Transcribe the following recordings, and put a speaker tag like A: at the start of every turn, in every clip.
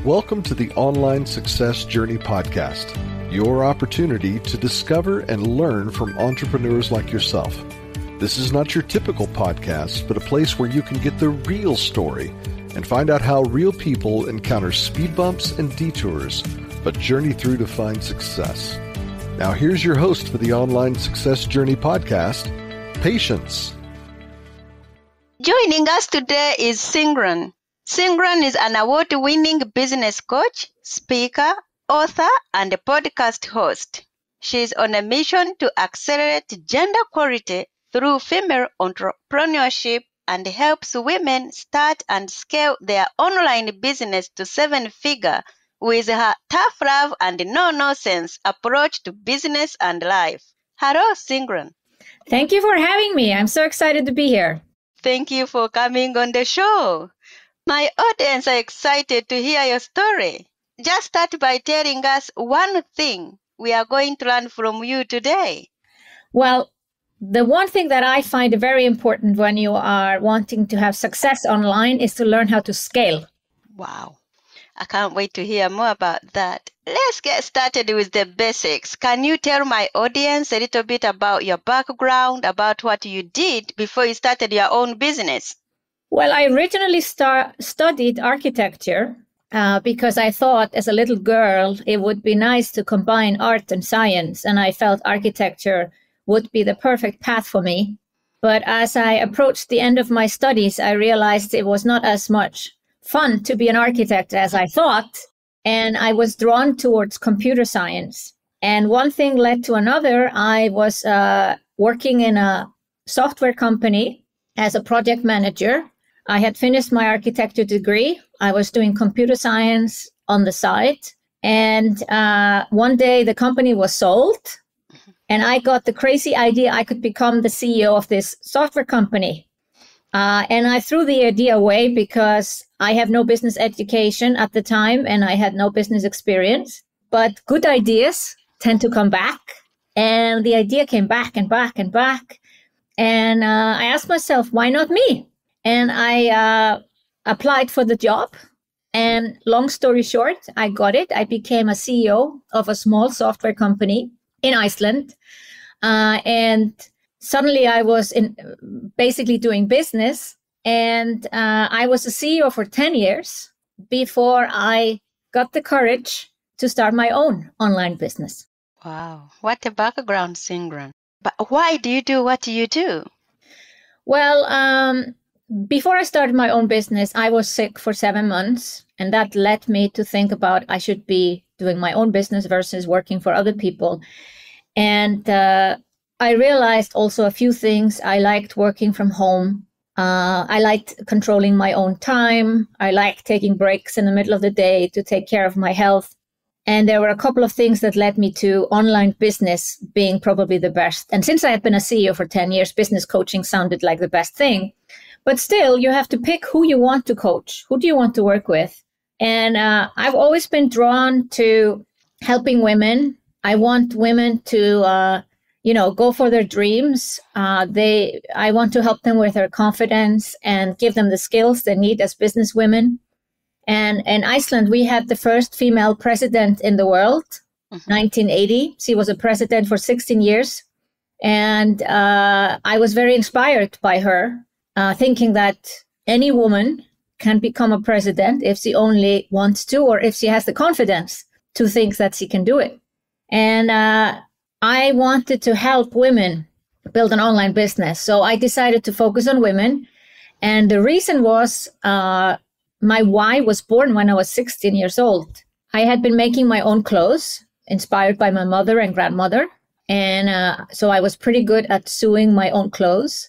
A: Welcome to the Online Success Journey podcast, your opportunity to discover and learn from entrepreneurs like yourself. This is not your typical podcast, but a place where you can get the real story and find out how real people encounter speed bumps and detours, but journey through to find success. Now here's your host for the Online Success Journey podcast, Patience.
B: Joining us today is Sigrun. Sigrun is an award-winning business coach, speaker, author, and a podcast host. She is on a mission to accelerate gender equality through female entrepreneurship and helps women start and scale their online business to seven-figure with her tough love and no-nonsense approach to business and life. Hello, Sigrun.
C: Thank you for having me. I'm so excited to be here.
B: Thank you for coming on the show. My audience are excited to hear your story. Just start by telling us one thing we are going to learn from you today.
C: Well, the one thing that I find very important when you are wanting to have success online is to learn how to scale.
B: Wow. I can't wait to hear more about that. Let's get started with the basics. Can you tell my audience a little bit about your background, about what you did before you started your own business?
C: Well, I originally studied architecture because I thought as a little girl it would be nice to combine art and science, and I felt architecture would be the perfect path for me. But as I approached the end of my studies, I realized it was not as much fun to be an architect as I thought, and I was drawn towards computer science. And one thing led to another. I was working in a software company as a project manager. I had finished my architecture degree. I was doing computer science on the side. And one day the company was sold. And I got the crazy idea I could become the CEO of this software company. And I threw the idea away because I have no business education at the time and I had no business experience. But good ideas tend to come back. And the idea came back and back and back. And I asked myself, why not me? And I applied for the job. And long story short, I got it. I became a CEO of a small software company in Iceland. And suddenly I was basically doing business. And I was a CEO for 10 years before I got the courage to start my own online business.
B: Wow. What a background, Sigrun. But why do you do what you do?
C: Well, before I started my own business, I was sick for 7 months. And that led me to think about I should be doing my own business versus working for other people. And I realized also a few things. I liked working from home. I liked controlling my own time. I liked taking breaks in the middle of the day to take care of my health. And there were a couple of things that led me to online business being probably the best. And since I had been a CEO for 10 years, business coaching sounded like the best thing. But still, you have to pick who you want to coach. Who do you want to work with? And I've always been drawn to helping women. I want women to go for their dreams. I want to help them with their confidence and give them the skills they need as business women. And in Iceland, we had the first female president in the world, 1980. She was a president for 16 years. And I was very inspired by her, thinking that any woman can become a president if she only wants to, or if she has the confidence to think that she can do it. And I wanted to help women build an online business. So I decided to focus on women. And the reason was my why was born when I was 16 years old. I had been making my own clothes, inspired by my mother and grandmother. And so I was pretty good at sewing my own clothes.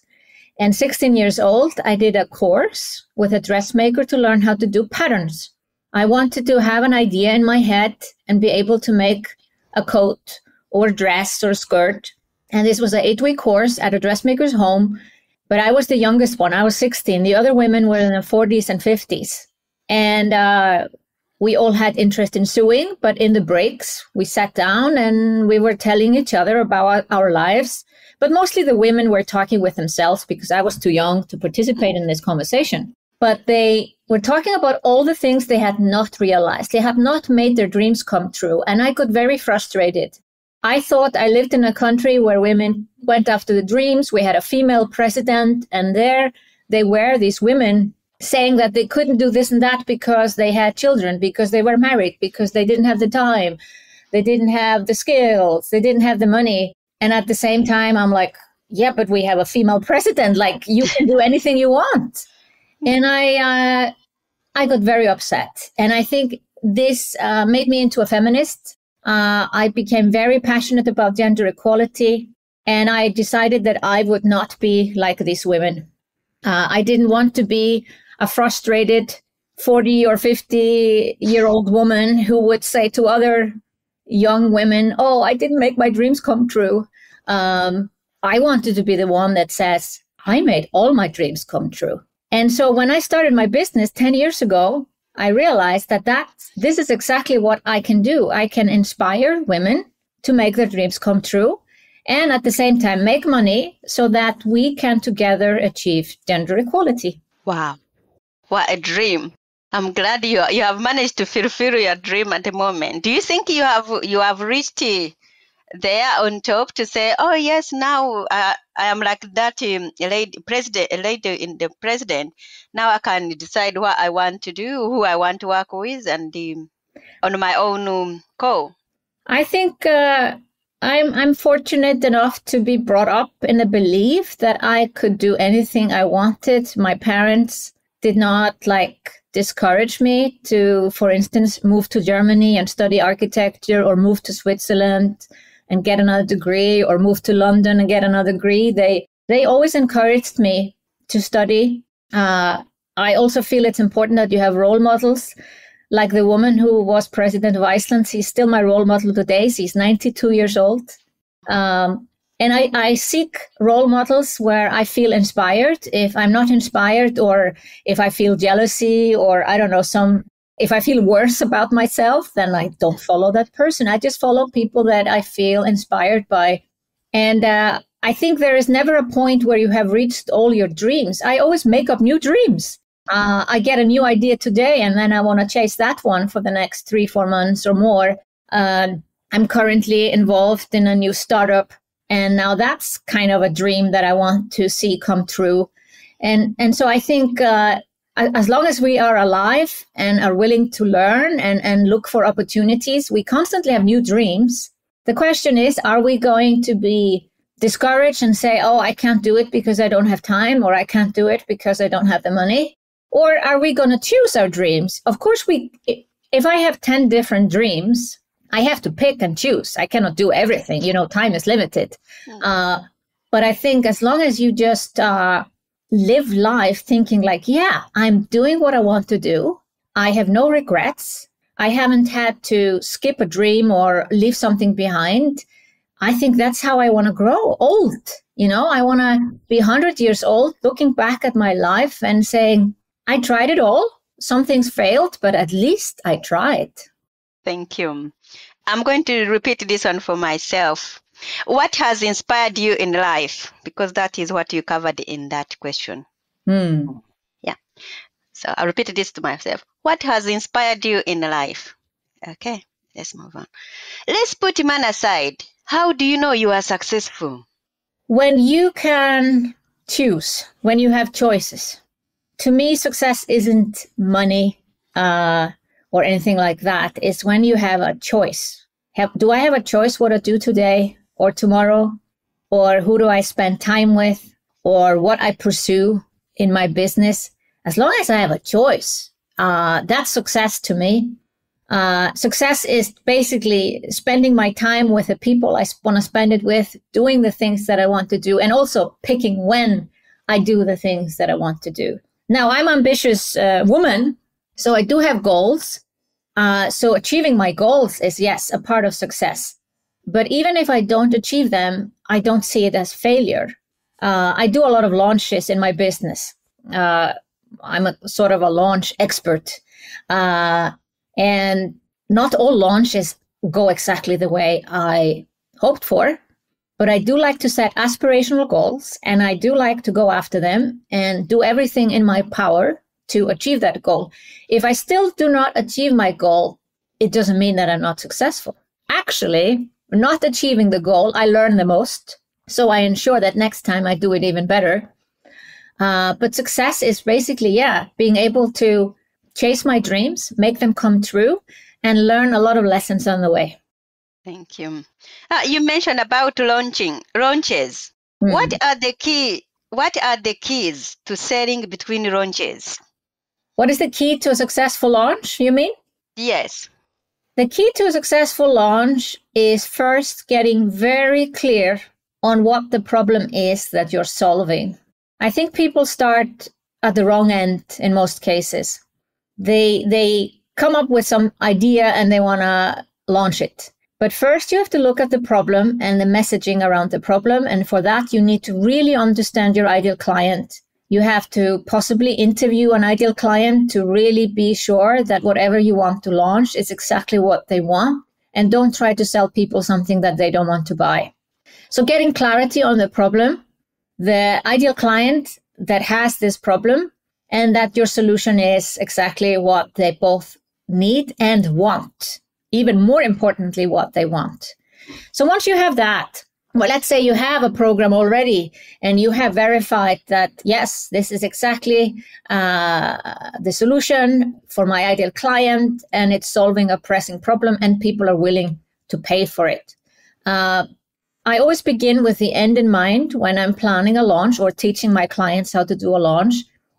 C: And 16 years old, I did a course with a dressmaker to learn how to do patterns. I wanted to have an idea in my head and be able to make a coat or dress or skirt. And this was an 8-week course at a dressmaker's home. But I was the youngest one. I was 16. The other women were in their 40s and 50s. And we all had interest in sewing. But in the breaks, we sat down and we were telling each other about our lives. But mostly the women were talking with themselves because I was too young to participate in this conversation. but they were talking about all the things they had not realized. They had not made their dreams come true. And I got very frustrated. I thought I lived in a country where women went after the dreams. We had a female president, and there they were, these women saying that they couldn't do this and that because they had children, because they were married, because they didn't have the time, they didn't have the skills, they didn't have the money. And at the same time, I'm like, yeah, but we have a female president. Like, you can do anything you want. And I got very upset. And I think this made me into a feminist. I became very passionate about gender equality. And I decided that I would not be like these women. I didn't want to be a frustrated 40 or 50-year-old woman who would say to other young women, oh, I didn't make my dreams come true. I wanted to be the one that says, I made all my dreams come true. And so when I started my business 10 years ago, I realized that this is exactly what I can do. I can inspire women to make their dreams come true, and at the same time make money so that we can together achieve gender equality.
B: Wow. What a dream. I'm glad you have managed to fulfill your dream at the moment. Do you think you have reached there on top to say, oh yes, now I am like that lady in the president. Now I can decide what I want to do, who I want to work with, and on my own call.
C: I think I'm fortunate enough to be brought up in the belief that I could do anything I wanted. My parents did not discourage me to, for instance, move to Germany and study architecture, or move to Switzerland and get another degree, or move to London and get another degree. They always encouraged me to study. I also feel it's important that you have role models, like the woman who was president of Iceland. She's still my role model today. She's 92 years old. And I seek role models where I feel inspired. If I'm not inspired, or if I feel jealousy, or I don't know, if I feel worse about myself, then I don't follow that person. I just follow people that I feel inspired by. And I think there is never a point where you have reached all your dreams. I always make up new dreams. I get a new idea today, and then I want to chase that one for the next 3-4 months or more. I'm currently involved in a new startup, and now that's kind of a dream that I want to see come true. And so I think as long as we are alive and are willing to learn and look for opportunities, we constantly have new dreams. The question is, are we going to be discouraged and say, oh, I can't do it because I don't have time, or I can't do it because I don't have the money? Or are we going to choose our dreams? Of course, if I have 10 different dreams, I have to pick and choose. I cannot do everything. Time is limited. But I think as long as you just live life thinking like, yeah, I'm doing what I want to do. I have no regrets. I haven't had to skip a dream or leave something behind. I think that's how I want to grow old. I want to be 100 years old, looking back at my life and saying, I tried it all. Some things failed, but at least I tried.
B: Thank you. I'm going to repeat this one for myself. What has inspired you in life? Because that is what you covered in that question. Yeah. So I'll repeat this to myself. What has inspired you in life? Okay, let's move on. Let's put man aside. How do you know you are successful?
C: When you can choose, when you have choices. To me, success isn't money or anything like that. It's when you have a choice. Do I have a choice what to do today or tomorrow? Or who do I spend time with? Or what I pursue in my business? As long as I have a choice, that's success to me. Success is basically spending my time with the people I want to spend it with, doing the things that I want to do, and also picking when I do the things that I want to do. Now, I'm an ambitious woman, so I do have goals. So achieving my goals is, yes, a part of success. But even if I don't achieve them, I don't see it as failure. I do a lot of launches in my business. I'm a sort of a launch expert. And not all launches go exactly the way I hoped for. But I do like to set aspirational goals, and I do like to go after them and do everything in my power to achieve that goal. If I still do not achieve my goal, it doesn't mean that I'm not successful. Actually, not achieving the goal, I learn the most. So I ensure that next time I do it even better. But success is basically, being able to chase my dreams, make them come true, and learn a lot of lessons on the way.
B: Thank you. You mentioned about launches. What are the keys to selling between launches?
C: What is the key to a successful launch, you mean?
B: Yes.
C: The key to a successful launch is first getting very clear on what the problem is that you're solving. I think people start at the wrong end in most cases. They come up with some idea and they want to launch it. But first you have to look at the problem and the messaging around the problem. And for that, you need to really understand your ideal client. You have to possibly interview an ideal client to really be sure that whatever you want to launch is exactly what they want. And don't try to sell people something that they don't want to buy. So getting clarity on the problem, the ideal client that has this problem, and that your solution is exactly what they both need and want. Even more importantly, what they want. So once you have that, well, let's say you have a program already and you have verified that, yes, this is exactly the solution for my ideal client and it's solving a pressing problem and people are willing to pay for it. I always begin with the end in mind when I'm planning a launch or teaching my clients how to do a launch.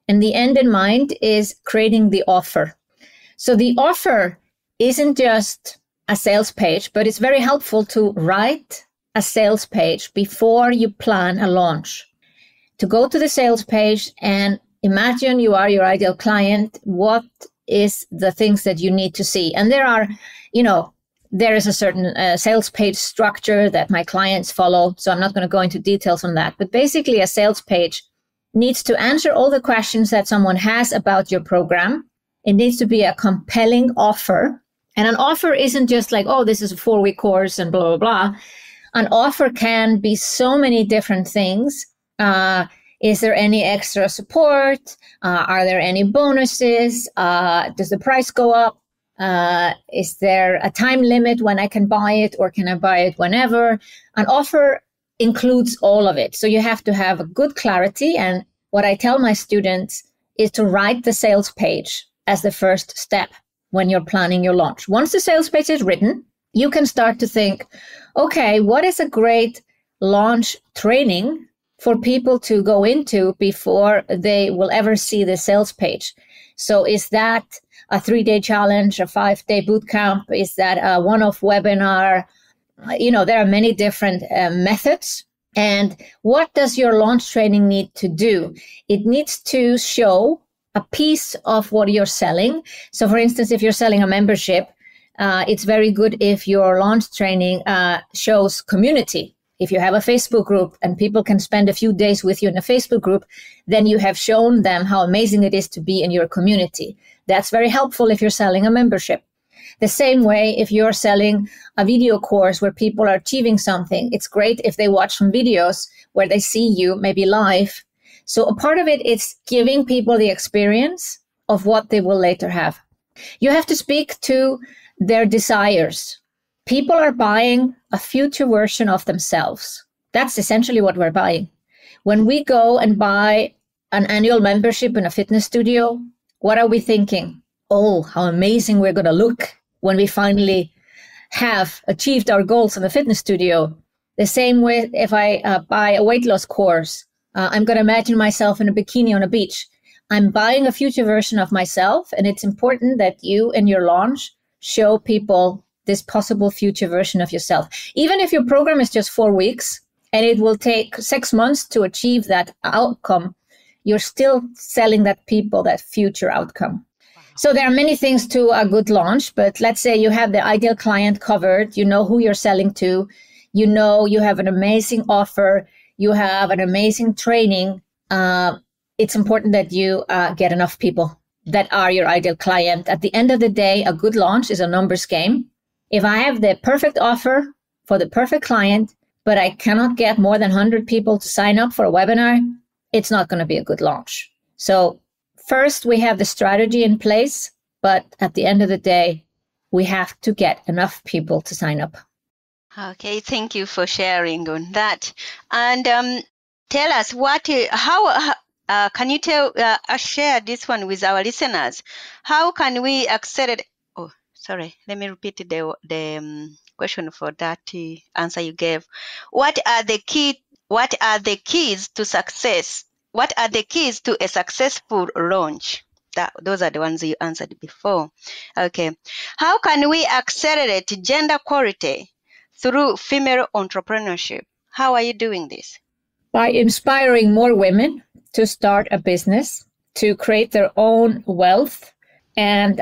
C: And the end in mind is creating the offer. So the offer isn't just a sales page, but it's very helpful to write a sales page before you plan a launch. To go to the sales page and imagine you are your ideal client, what is the things that you need to see? And there are, there is a certain sales page structure that my clients follow. So I'm not going to go into details on that. But basically a sales page needs to answer all the questions that someone has about your program. It needs to be a compelling offer. And an offer isn't just like, oh, this is a 4-week course and blah, blah, blah. An offer can be so many different things. Is there any extra support? Are there any bonuses? Does the price go up? Is there a time limit when I can buy it, or can I buy it whenever? An offer includes all of it. So you have to have a good clarity. And what I tell my students is to write the sales page as the first step when you're planning your launch. Once the sales page is written, you can start to think, okay, what is a great launch training for people to go into before they will ever see the sales page? So is that a 3-day challenge, a 5-day boot camp? Is that a one-off webinar? There are many different methods. And what does your launch training need to do? It needs to show a piece of what you're selling. So for instance, if you're selling a membership, it's very good if your launch training shows community. If you have a Facebook group and people can spend a few days with you in a Facebook group, then you have shown them how amazing it is to be in your community. That's very helpful if you're selling a membership. The same way, if you're selling a video course where people are achieving something, it's great if they watch some videos where they see you maybe live. So a part of it is giving people the experience of what they will later have. You have to speak to their desires. People are buying a future version of themselves. That's essentially what we're buying. When we go and buy an annual membership in a fitness studio, what are we thinking? Oh, how amazing we're going to look when we finally have achieved our goals in the fitness studio. The same way if I buy a weight loss course, I'm going to imagine myself in a bikini on a beach. I'm buying a future version of myself, and it's important that you in your launch show people this possible future version of yourself. Even if your program is just 4 weeks and it will take 6 months to achieve that outcome, you're still selling that people that future outcome. So there are many things to a good launch, but let's say you have the ideal client covered, you know who you're selling to, you know you have an amazing offer, you have an amazing training. It's important that you get enough people that are your ideal client. At the end of the day, a good launch is a numbers game. If I have the perfect offer for the perfect client, but I cannot get more than 100 people to sign up for a webinar, it's not going to be a good launch. So first we have the strategy in place, but at the end of the day, we have to get enough people to sign up.
B: Okay, thank you for sharing on that. And tell us can you share this one with our listeners? How can we accelerate? Oh, sorry. Let me repeat the question for that answer you gave. What are the keys to success? What are the keys to a successful launch? Those are the ones you answered before. Okay. How can we accelerate gender equality through female entrepreneurship? How are you doing this?
C: By inspiring more women to start a business, to create their own wealth, and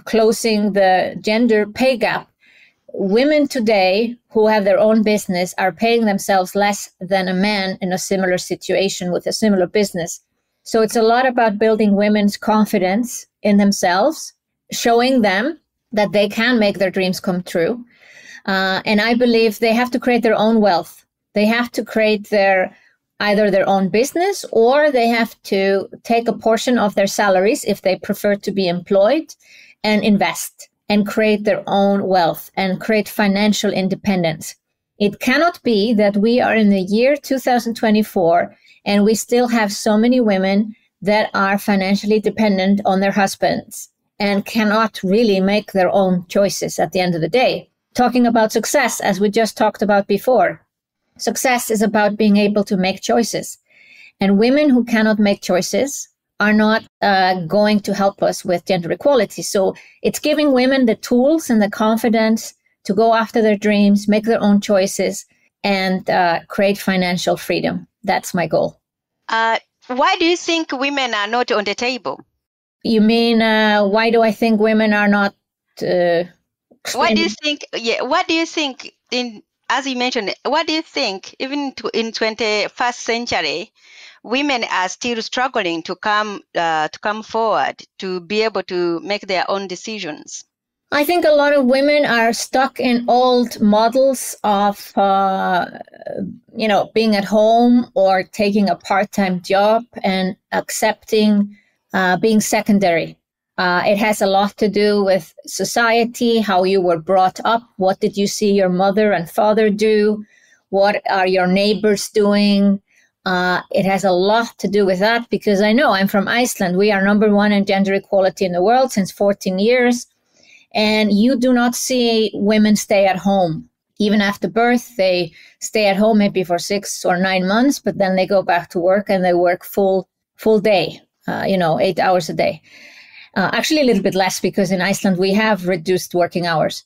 C: closing the gender pay gap. Women today who have their own business are paying themselves less than a man in a similar situation with a similar business. So it's a lot about building women's confidence in themselves, showing them that they can make their dreams come true. And I believe they have to create their own wealth. They have to create either their own business, or they have to take a portion of their salaries if they prefer to be employed and invest and create their own wealth and create financial independence. It cannot be that we are in the year 2024 and we still have so many women that are financially dependent on their husbands and cannot really make their own choices at the end of the day. Talking about success, as we just talked about before, success is about being able to make choices. And women who cannot make choices are not going to help us with gender equality. So it's giving women the tools and the confidence to go after their dreams, make their own choices, and create financial freedom. That's my goal.
B: Why do you think women are not on the table?
C: You mean, why do I think women are not?
B: What do you think? Yeah. What do you think? As you mentioned, what do you think? Even in 21st century, women are still struggling to come forward to be able to make their own decisions.
C: I think a lot of women are stuck in old models of, being at home or taking a part-time job and accepting being secondary. It has a lot to do with society, how you were brought up. What did you see your mother and father do? What are your neighbors doing? It has a lot to do with that, because I know I'm from Iceland. We are number one in gender equality in the world since 14 years. And you do not see women stay at home. Even after birth, they stay at home maybe for 6 or 9 months, but then they go back to work and they work full day, 8 hours a day. Actually, a little bit less, because in Iceland, we have reduced working hours.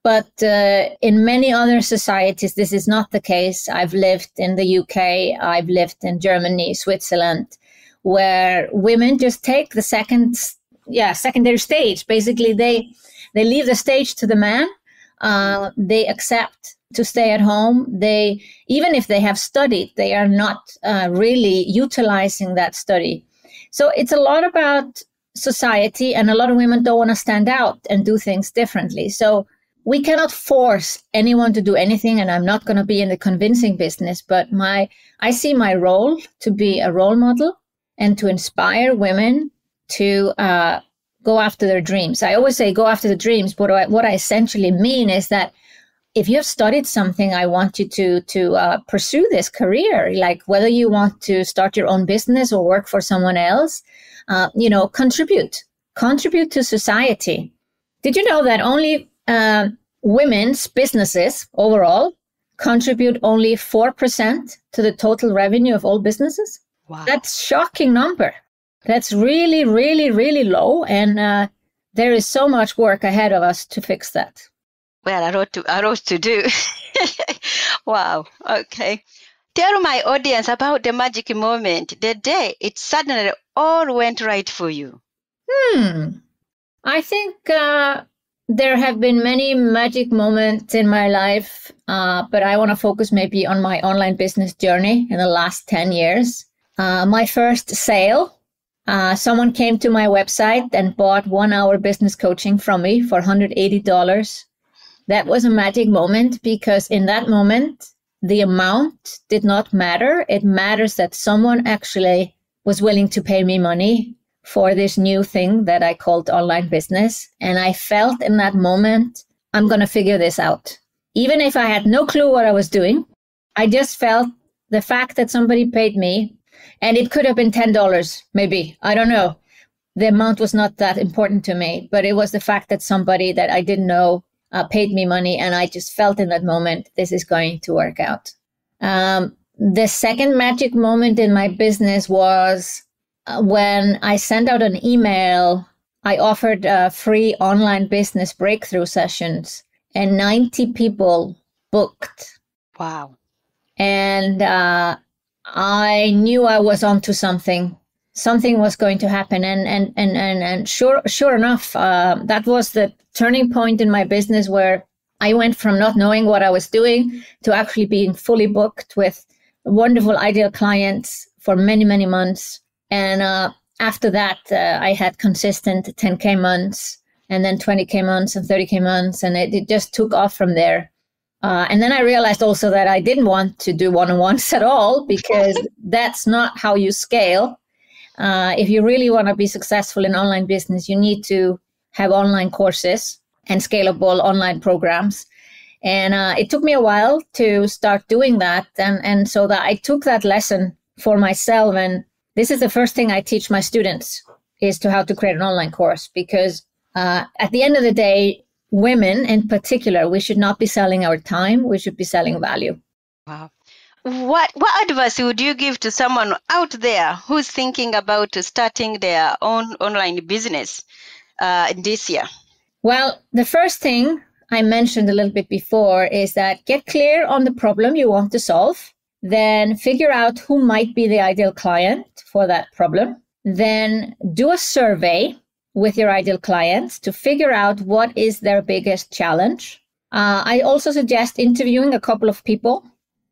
C: But in many other societies, this is not the case. I've lived in the UK, I've lived in Germany, Switzerland, where women just take the secondary stage. Basically, they leave the stage to the man. They accept to stay at home. Even if they have studied, they are not really utilizing that study. So it's a lot about society, and a lot of women don't want to stand out and do things differently. So we cannot force anyone to do anything, and I'm not going to be in the convincing business, but I see my role to be a role model and to inspire women to go after their dreams. I always say go after the dreams, but what I essentially mean is that if you have studied something, I want you to pursue this career, like whether you want to start your own business or work for someone else, contribute to society. Did you know that only women's businesses overall contribute only 4% to the total revenue of all businesses?
B: Wow. That's
C: a shocking number. That's really, really, really low. And there is so much work ahead of us to fix that.
B: Well, a lot to do. Wow. Okay. Tell my audience about the magic moment, the day it suddenly all went right for you.
C: I think there have been many magic moments in my life, but I want to focus maybe on my online business journey in the last 10 years. My first sale, someone came to my website and bought 1 hour business coaching from me for $180. That was a magic moment, because in that moment, the amount did not matter. It matters that someone actually was willing to pay me money for this new thing that I called online business. And I felt in that moment, I'm going to figure this out. Even if I had no clue what I was doing, I just felt the fact that somebody paid me, and it could have been $10, maybe, I don't know. The amount was not that important to me, but it was the fact that somebody that I didn't know paid me money. And I just felt in that moment, this is going to work out. The second magic moment in my business was when I sent out an email. I offered free online business breakthrough sessions, and 90 people booked.
B: Wow.
C: And I knew I was onto something. Something was going to happen. And sure enough, that was the turning point in my business, where I went from not knowing what I was doing to actually being fully booked with wonderful ideal clients for many, many months. And after that, I had consistent 10K months, and then 20K months and 30K months. And it just took off from there. And then I realized also that I didn't want to do one-on-ones at all, because that's not how you scale. If you really want to be successful in online business, you need to have online courses and scalable online programs. And it took me a while to start doing that. And so that I took that lesson for myself. And this is the first thing I teach my students, is to how to create an online course. Because at the end of the day, women in particular, we should not be selling our time. We should be selling value.
B: Wow. What advice would you give to someone out there who's thinking about starting their own online business this year?
C: Well, the first thing I mentioned a little bit before is that get clear on the problem you want to solve. Then figure out who might be the ideal client for that problem. Then do a survey with your ideal clients to figure out what is their biggest challenge. I also suggest interviewing a couple of people,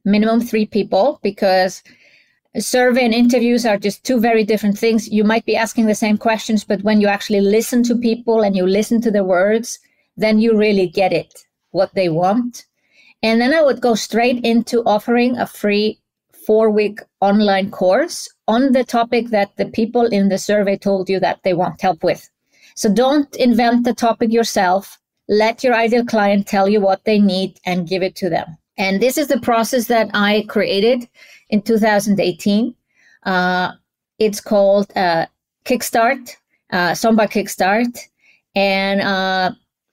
C: minimum 3 people, because a survey and interviews are just 2 very different things. You might be asking the same questions, but when you actually listen to people and you listen to their words, then you really get it, what they want. And then I would go straight into offering a free 4-week online course on the topic that the people in the survey told you that they want help with. So don't invent the topic yourself. Let your ideal client tell you what they need and give it to them. And this is the process that I created in 2018. It's called Kickstart, Somba Kickstart. And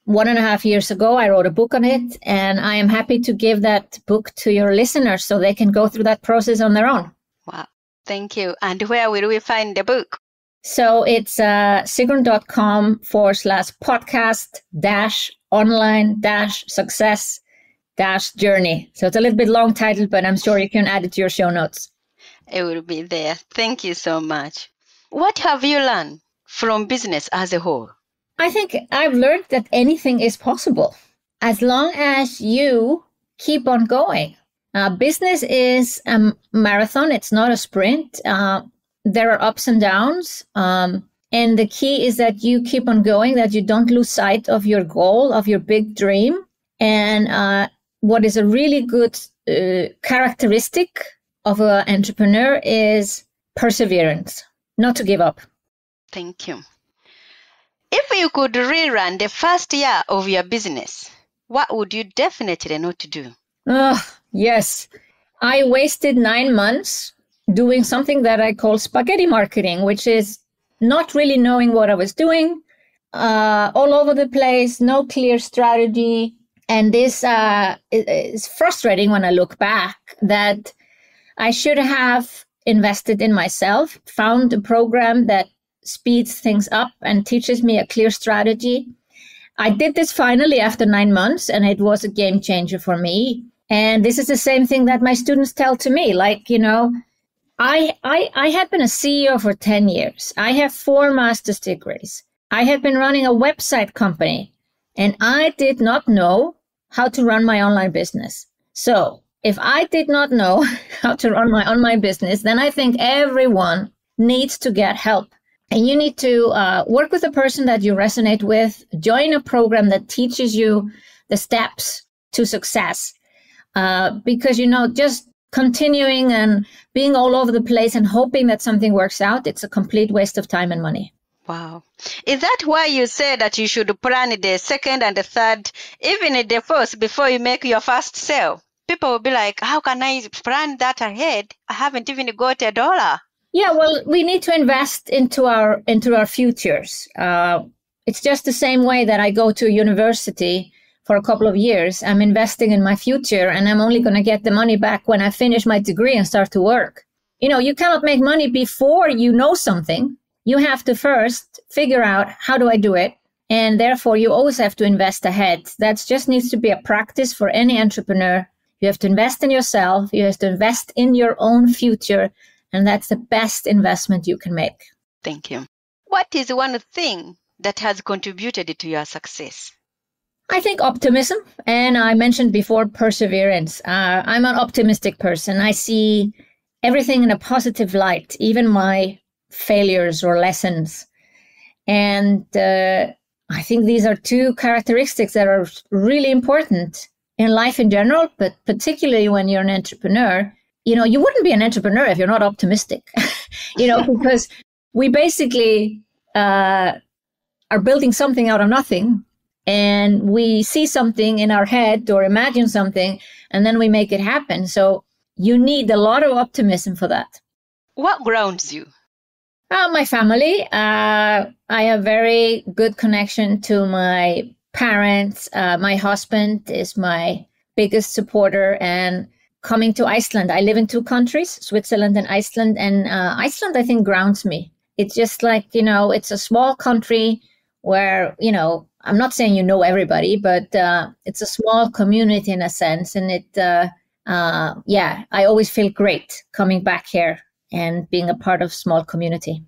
C: 1.5 years ago, I wrote a book on it. And I am happy to give that book to your listeners so they can go through that process on their own.
B: Wow. Thank you. And where will we find the book?
C: So it's sigrun.com/podcast-online-success-journey. So it's a little bit long title, but I'm sure you can add it to your show notes.
B: It will be there. Thank you so much. What have you learned from business as a whole?
C: I think I've learned that anything is possible as long as you keep on going. Business is a marathon. It's not a sprint. There are ups and downs. And the key is that you keep on going, that you don't lose sight of your goal, of your big dream. And what is a really good characteristic of an entrepreneur is perseverance, not to give up.
B: Thank you. If you could rerun the first year of your business, what would you definitely not do?
C: Yes. I wasted 9 months doing something that I call spaghetti marketing, which is not really knowing what I was doing, all over the place, no clear strategy. And this is frustrating when I look back, that I should have invested in myself, found a program that speeds things up and teaches me a clear strategy. I did this finally after 9 months, and it was a game changer for me. And this is the same thing that my students tell to me. Like, you know, I had been a CEO for 10 years. I have 4 master's degrees. I had been running a website company, and I did not know how to run my online business. So if I did not know how to run my online business, then I think everyone needs to get help. And you need to work with a person that you resonate with, join a program that teaches you the steps to success. Because, you know, just continuing and being all over the place and hoping that something works out, it's a complete waste of time and money.
B: Wow. Is that why you say that you should plan the second and the third, even the first, before you make your first sale? People will be like, how can I plan that ahead? I haven't even got $1.
C: Yeah, well, we need to invest into our futures. It's just the same way that I go to university for a couple of years. I'm investing in my future, and I'm only going to get the money back when I finish my degree and start to work. You cannot make money before you know something. You have to first figure out, how do I do it? And therefore, you always have to invest ahead. That just needs to be a practice for any entrepreneur. You have to invest in yourself. You have to invest in your own future. And that's the best investment you can make.
B: Thank you. What is one thing that has contributed to your success?
C: I think optimism. And I mentioned before, perseverance. I'm an optimistic person. I see everything in a positive light, even my failures or lessons. And I think these are two characteristics that are really important in life in general, but particularly when you're an entrepreneur. You wouldn't be an entrepreneur if you're not optimistic, because we basically are building something out of nothing, and we see something in our head or imagine something, and then we make it happen. So you need a lot of optimism for that.
B: What grounds you?
C: My family. I have very good connection to my parents. My husband is my biggest supporter. And coming to Iceland, I live in two countries, Switzerland and Iceland. And Iceland, I think, grounds me. It's just like, it's a small country where, I'm not saying everybody, but it's a small community in a sense. And I always feel great coming back here and being a part of small community.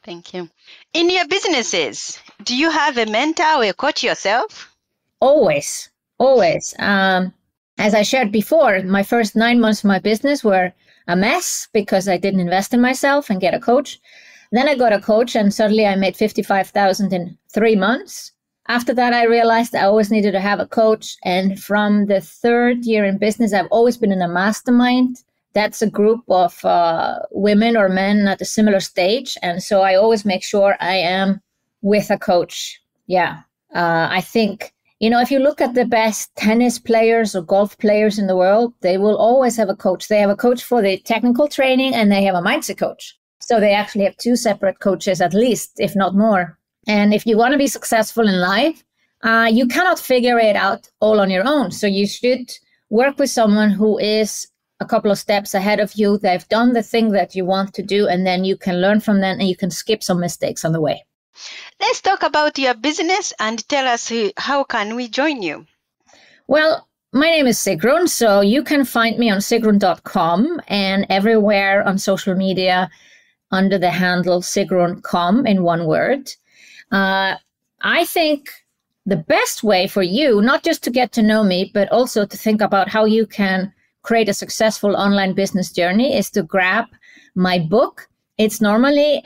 B: Thank you. In your businesses, do you have a mentor or a coach yourself?
C: Always. As I shared before, my first 9 months of my business were a mess because I didn't invest in myself and get a coach. Then I got a coach and suddenly I made $55,000 in 3 months. After that, I realized I always needed to have a coach. And from the third year in business, I've always been in a mastermind. That's a group of women or men at a similar stage. And so I always make sure I am with a coach. Yeah. I think, if you look at the best tennis players or golf players in the world, they will always have a coach. They have a coach for the technical training and they have a mindset coach. So they actually have two separate coaches, at least, if not more. And if you want to be successful in life, you cannot figure it out all on your own. So you should work with someone who is a couple of steps ahead of you. They've done the thing that you want to do, and then you can learn from them and you can skip some mistakes on the way.
B: Let's talk about your business and tell us how can we join you?
C: Well, my name is Sigrun, so you can find me on sigrun.com and everywhere on social media under the handle sigrun.com in one word. I think the best way for you, not just to get to know me, but also to think about how you can create a successful online business journey is to grab my book. It's normally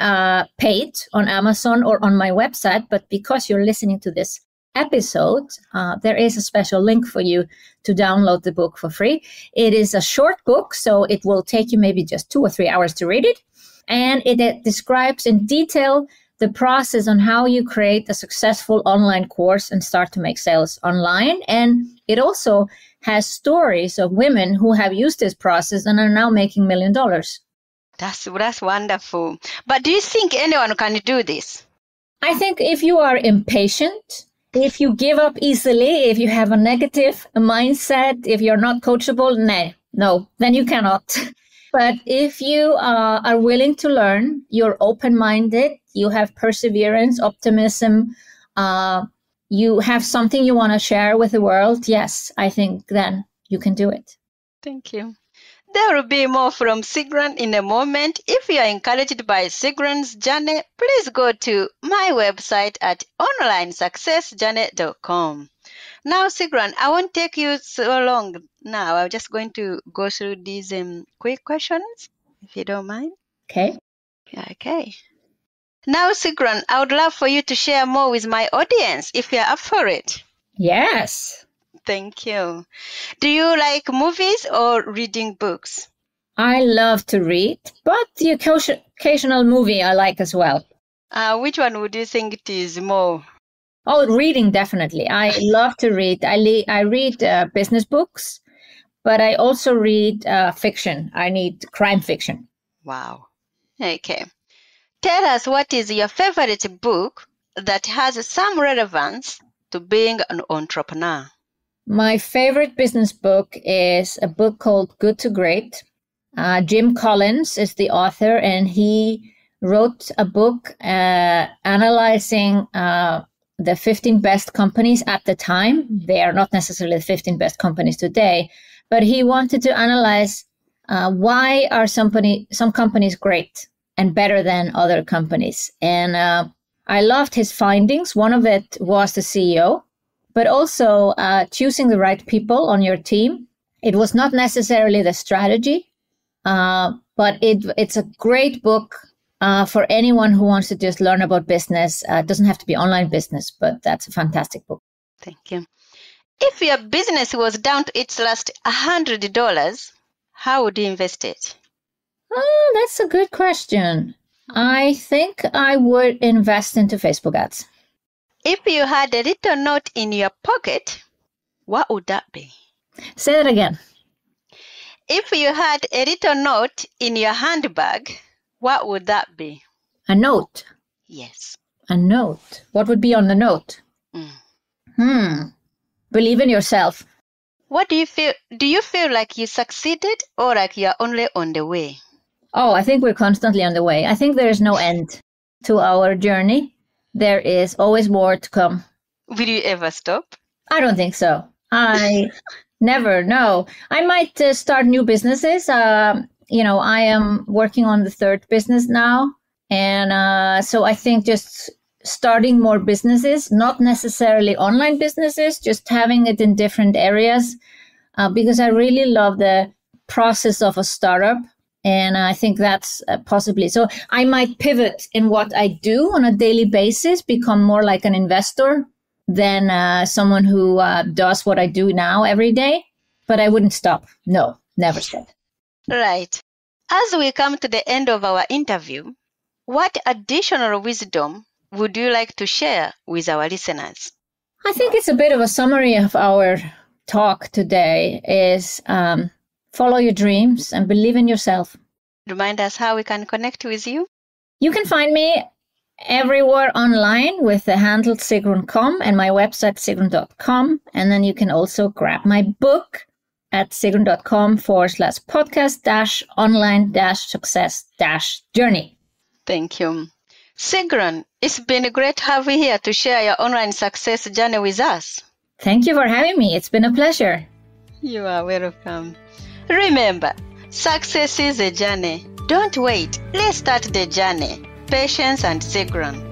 C: paid on Amazon or on my website, but because you're listening to this episode, there is a special link for you to download the book for free. It is a short book, so it will take you maybe just 2 or 3 hours to read it. And it describes in detail the process on how you create a successful online course and start to make sales online. And it also has stories of women who have used this process and are now making $1 million.
B: That's wonderful. But do you think anyone can do this?
C: I think if you are impatient, if you give up easily, if you have a negative mindset, if you're not coachable, no, then you cannot. But if you are willing to learn, you're open-minded, you have perseverance, optimism, you have something you want to share with the world, yes, I think then you can do it.
B: Thank you. There will be more from Sigrun in a moment. If you are encouraged by Sigrun's journey, please go to my website at onlinesuccessjourney.com. Now, Sigrun, I won't take you so long now. I'm just going to go through these quick questions, if you don't mind.
C: Okay.
B: Yeah, okay. Now, Sigrun, I would love for you to share more with my audience if you're up for it.
C: Yes.
B: Thank you. Do you like movies or reading books?
C: I love to read, but the occasional movie I like as well.
B: Which one would you think it is more?
C: Oh, reading, definitely. I love to read. I read business books, but I also read fiction. I need crime fiction.
B: Wow. Okay. Tell us, what is your favorite book that has some relevance to being an entrepreneur?
C: My favorite business book is a book called Good to Great. Jim Collins is the author, and he wrote a book analyzing the 15 best companies at the time. They are not necessarily the 15 best companies today, but he wanted to analyze why are some companies great and better than other companies. And I loved his findings. One of it was the CEO, but also choosing the right people on your team. It was not necessarily the strategy, but it's a great book for anyone who wants to just learn about business. It doesn't have to be online business, but that's a fantastic book.
B: Thank you. If your business was down to its last $100, how would you invest it?
C: Oh, that's a good question. I think I would invest into Facebook ads.
B: If you had a little note in your pocket, what would that be?
C: Say that again.
B: If you had a little note in your handbag, what would that be?
C: A note.
B: Yes.
C: A note. What would be on the note? Believe in yourself.
B: What do you feel? Do you feel like you succeeded or like you're only on the way?
C: Oh, I think we're constantly on the way. I think there is no end to our journey. There is always more to come.
B: Will you ever stop?
C: I don't think so. I never know. I might start new businesses. I am working on the third business now. And so I think just starting more businesses, not necessarily online businesses, just having it in different areas, because I really love the process of a startup. And I think that's possibly. So I might pivot in what I do on a daily basis, become more like an investor than someone who does what I do now every day. But I wouldn't stop. No, never stop.
B: Right. As we come to the end of our interview, what additional wisdom would you like to share with our listeners?
C: I think it's a bit of a summary of our talk today is follow your dreams and believe in yourself.
B: Remind us how we can connect with you.
C: You can find me everywhere online with the handle Sigrun.com and my website Sigrun.com. And then you can also grab my book at Sigrun.com/podcast-online-success-journey.
B: Thank you. Sigrun, it's been great having you here to share your online success journey with us.
C: Thank you for having me. It's been a pleasure.
B: You are welcome. Remember, success is a journey. Don't wait. Let's start the journey. Patience and Sigrun.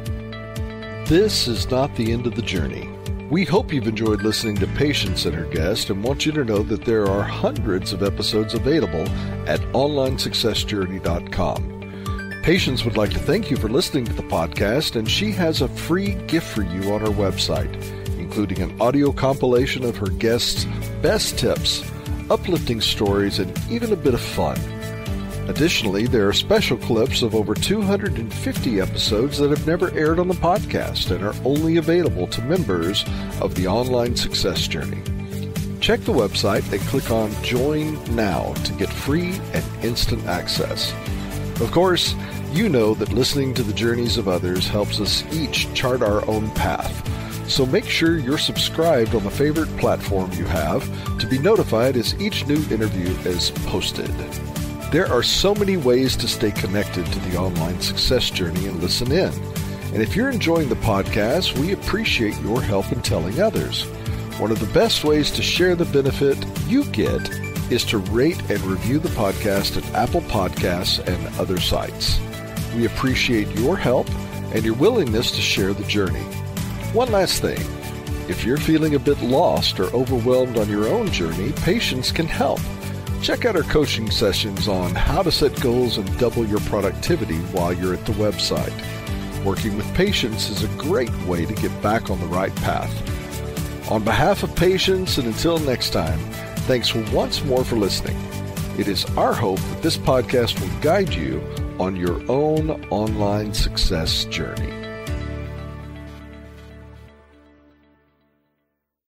A: This is not the end of the journey. We hope you've enjoyed listening to Patience and her guest and want you to know that there are hundreds of episodes available at onlinesuccessjourney.com. Patience would like to thank you for listening to the podcast, and she has a free gift for you on her website, including an audio compilation of her guests' best tips, uplifting stories, and even a bit of fun. Additionally, there are special clips of over 250 episodes that have never aired on the podcast and are only available to members of the Online Success Journey. Check the website and click on Join Now to get free and instant access. Of course, you know that listening to the journeys of others helps us each chart our own path. So make sure you're subscribed on the favorite platform you have to be notified as each new interview is posted. There are so many ways to stay connected to the Online Success Journey and listen in. And if you're enjoying the podcast, we appreciate your help in telling others. One of the best ways to share the benefit you get is to rate and review the podcast at Apple Podcasts and other sites. We appreciate your help and your willingness to share the journey. One last thing. If you're feeling a bit lost or overwhelmed on your own journey, Patience can help. Check out our coaching sessions on how to set goals and double your productivity while you're at the website. Working with Patience is a great way to get back on the right path. On behalf of Patience, and until next time, thanks once more for listening. It is our hope that this podcast will guide you on your own online success journey.